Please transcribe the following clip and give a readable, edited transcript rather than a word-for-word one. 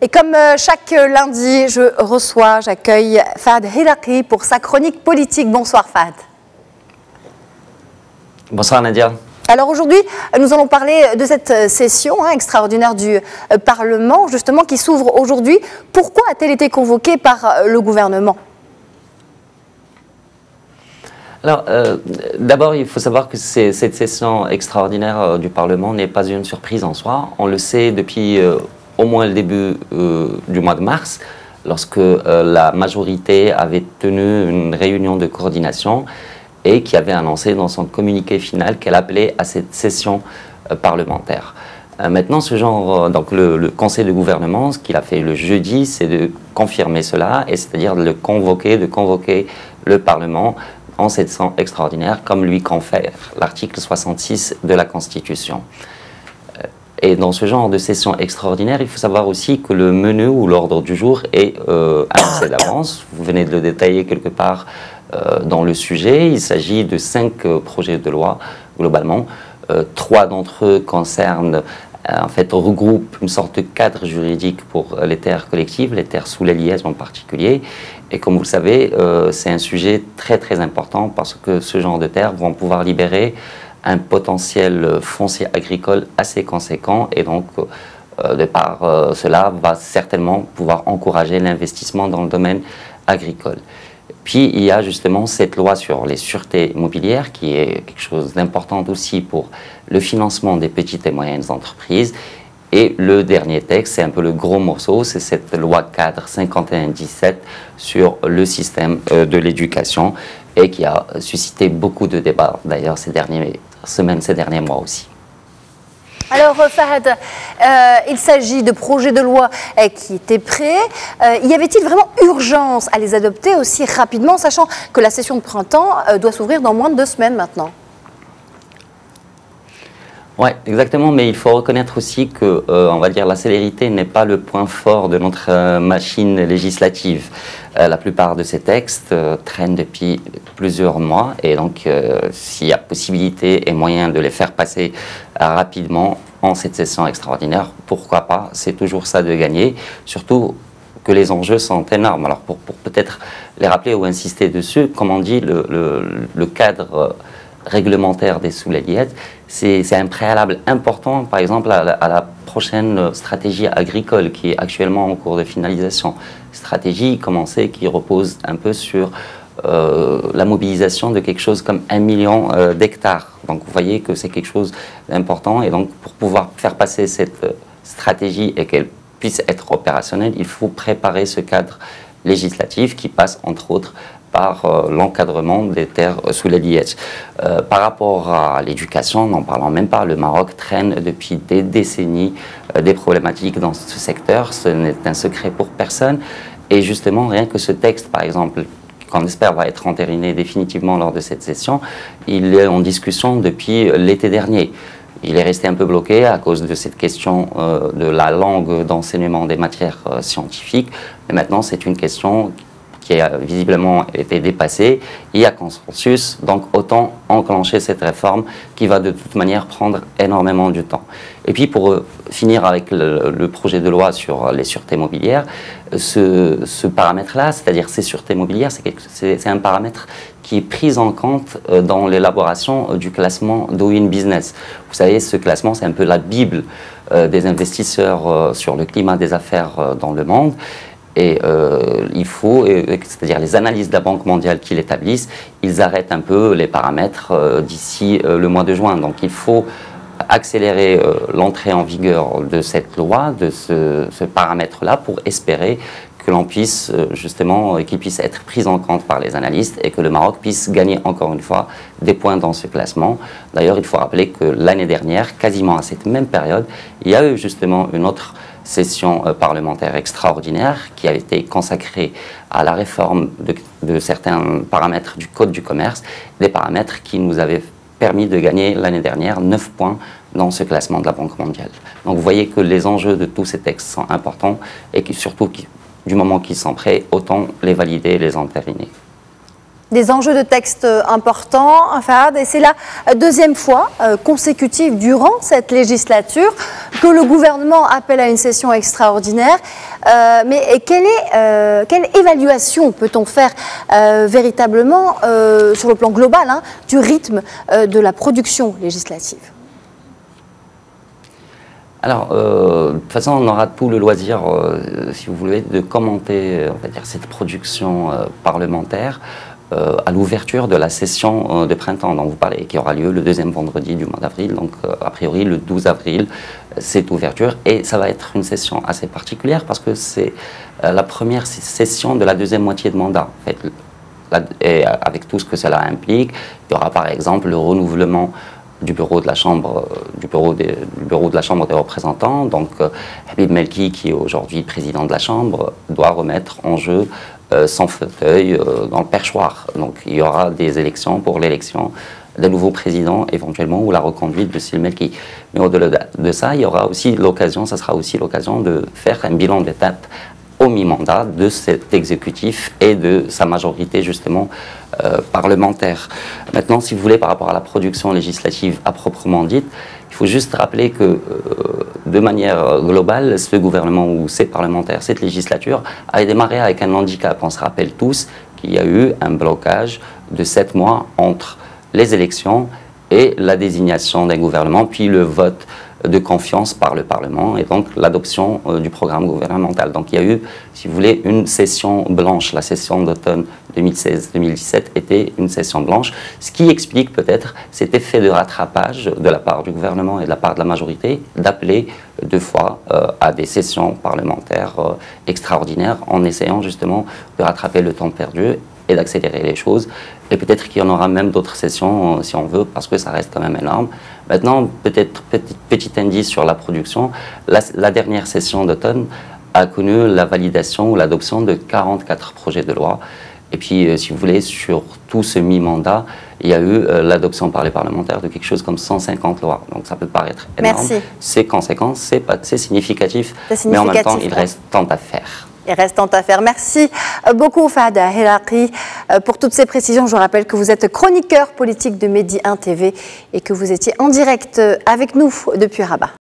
Et comme chaque lundi, j'accueille Fahd Hilaqi pour sa chronique politique. Bonsoir Fahd. Bonsoir Nadia. Alors aujourd'hui, nous allons parler de cette session extraordinaire du Parlement, justement, qui s'ouvre aujourd'hui. Pourquoi a-t-elle été convoquée par le gouvernement ? Alors, d'abord, il faut savoir que cette session extraordinaire du Parlement n'est pas une surprise en soi. On le sait depuis au moins le début du mois de mars, lorsque la majorité avait tenu une réunion de coordination et qui avait annoncé dans son communiqué final qu'elle appelait à cette session parlementaire. Maintenant, donc le Conseil de gouvernement, ce qu'il a fait le jeudi, c'est de confirmer cela, et c'est-à-dire de convoquer le Parlement en session extraordinaire, comme lui confère l'article 66 de la Constitution. Et dans ce genre de session extraordinaire, il faut savoir aussi que le menu ou l'ordre du jour est annoncé d'avance. Vous venez de le détailler quelque part dans le sujet. Il s'agit de 5 projets de loi, globalement. 3 d'entre eux concernent, en fait, regroupent une sorte de cadre juridique pour les terres collectives, les terres sous les lièges en particulier. Et comme vous le savez, c'est un sujet très très important parce que ce genre de terres vont pouvoir libérer un potentiel foncier agricole assez conséquent, et donc de par cela va certainement pouvoir encourager l'investissement dans le domaine agricole. Puis il y a justement cette loi sur les sûretés immobilières qui est quelque chose d'important aussi pour le financement des petites et moyennes entreprises. Et le dernier texte, c'est un peu le gros morceau, c'est cette loi cadre 51-17 sur le système de l'éducation, et qui a suscité beaucoup de débats d'ailleurs ces dernières semaines, ces derniers mois aussi. Alors Fahd, il s'agit de projets de loi qui étaient prêts. Y avait-il vraiment urgence à les adopter aussi rapidement, sachant que la session de printemps doit s'ouvrir dans moins de 2 semaines maintenant ? Oui, exactement, mais il faut reconnaître aussi que, on va dire, la célérité n'est pas le point fort de notre machine législative. La plupart de ces textes traînent depuis plusieurs mois, et donc s'il y a possibilité et moyen de les faire passer rapidement en cette session extraordinaire, pourquoi pas, c'est toujours ça de gagner, surtout que les enjeux sont énormes. Alors pour peut-être les rappeler ou insister dessus, comme on dit, le cadre réglementaire des sous-lièges, c'est un préalable important, par exemple, à la prochaine stratégie agricole qui est actuellement en cours de finalisation. Stratégie, comme on sait, qui repose un peu sur la mobilisation de quelque chose comme 1 million d'hectares. Donc vous voyez que c'est quelque chose d'important, et donc pour pouvoir faire passer cette stratégie et qu'elle puisse être opérationnelle, il faut préparer ce cadre législatif qui passe entre autres par l'encadrement des terres sous les lièges. Par rapport à l'éducation, n'en parlons même pas, le Maroc traîne depuis des décennies des problématiques dans ce secteur, ce n'est un secret pour personne, et justement rien que ce texte, par exemple, qu'on espère va être entériné définitivement lors de cette session, il est en discussion depuis l'été dernier. Il est resté un peu bloqué à cause de cette question de la langue d'enseignement des matières scientifiques, mais maintenant c'est une question qui a visiblement été dépassée. Il y a consensus, donc autant enclencher cette réforme qui va de toute manière prendre énormément de temps. Et puis pour finir avec le projet de loi sur les sûretés mobilières, ce paramètre-là, c'est-à-dire ces sûretés mobilières, c'est un paramètre qui est pris en compte dans l'élaboration du classement Doing Business. Vous savez, ce classement, c'est un peu la bible des investisseurs sur le climat des affaires dans le monde. Et il faut, c'est-à-dire les analyses de la Banque mondiale qui l'établissent, ils arrêtent un peu les paramètres d'ici le mois de juin. Donc il faut accélérer l'entrée en vigueur de cette loi, de ce paramètre-là, pour espérer que l'on puisse justement, qu'il puisse être pris en compte par les analystes et que le Maroc puisse gagner encore une fois des points dans ce classement. D'ailleurs, il faut rappeler que l'année dernière, quasiment à cette même période, il y a eu justement une autre session parlementaire extraordinaire qui a été consacrée à la réforme de certains paramètres du Code du commerce, des paramètres qui nous avaient permis de gagner l'année dernière 9 points dans ce classement de la Banque mondiale. Donc vous voyez que les enjeux de tous ces textes sont importants, et que surtout du moment qu'ils sont prêts, autant les valider et les entériner. Des enjeux de texte importants, Fahad, et c'est la deuxième fois consécutive durant cette législature que le gouvernement appelle à une session extraordinaire. Mais quelle évaluation peut-on faire véritablement sur le plan global du rythme de la production législative? Alors, de toute façon, on aura tout le loisir, si vous voulez, de commenter, on va dire, cette production parlementaire à l'ouverture de la session de printemps dont vous parlez, qui aura lieu le deuxième vendredi du mois d'avril, donc a priori le 12 avril, cette ouverture. Et ça va être une session assez particulière parce que c'est la première session de la deuxième moitié de mandat. En fait, et avec tout ce que cela implique, il y aura par exemple le renouvellement du bureau de la Chambre, du bureau de la Chambre des représentants. Donc Habib Melki, qui est aujourd'hui président de la Chambre, doit remettre en jeu son fauteuil dans le perchoir. Donc il y aura des élections pour l'élection d'un nouveau président éventuellement ou la reconduite de Sil Melki. Mais au-delà de ça, il y aura aussi l'occasion, ça sera aussi l'occasion de faire un bilan d'étape au mi-mandat de cet exécutif et de sa majorité justement parlementaire. Maintenant, si vous voulez, par rapport à la production législative à proprement dite, il faut juste rappeler que de manière globale, ce gouvernement ou ces parlementaires, cette législature, a démarré avec un handicap. On se rappelle tous qu'il y a eu un blocage de 7 mois entre les élections et la désignation d'un gouvernement, puis le vote de confiance par le Parlement et donc l'adoption du programme gouvernemental. Donc il y a eu, si vous voulez, une session blanche. La session d'automne 2016-2017 était une session blanche, ce qui explique peut-être cet effet de rattrapage de la part du gouvernement et de la part de la majorité d'appeler 2 fois à des sessions parlementaires extraordinaires en essayant justement de rattraper le temps perdu et d'accélérer les choses. Et peut-être qu'il y en aura même d'autres sessions, si on veut, parce que ça reste quand même énorme. Maintenant, peut-être petit indice sur la production, la dernière session d'automne a connu la validation ou l'adoption de 44 projets de loi. Et puis, si vous voulez, sur tout ce mi-mandat, il y a eu l'adoption par les parlementaires de quelque chose comme 150 lois. Donc ça peut paraître énorme. Merci. C'est conséquent, c'est significatif, mais en même temps, il reste tant à faire. Il reste tant à faire. Merci beaucoup, Fahad Heraqi, pour toutes ces précisions. Je vous rappelle que vous êtes chroniqueur politique de Medi 1 TV et que vous étiez en direct avec nous depuis Rabat.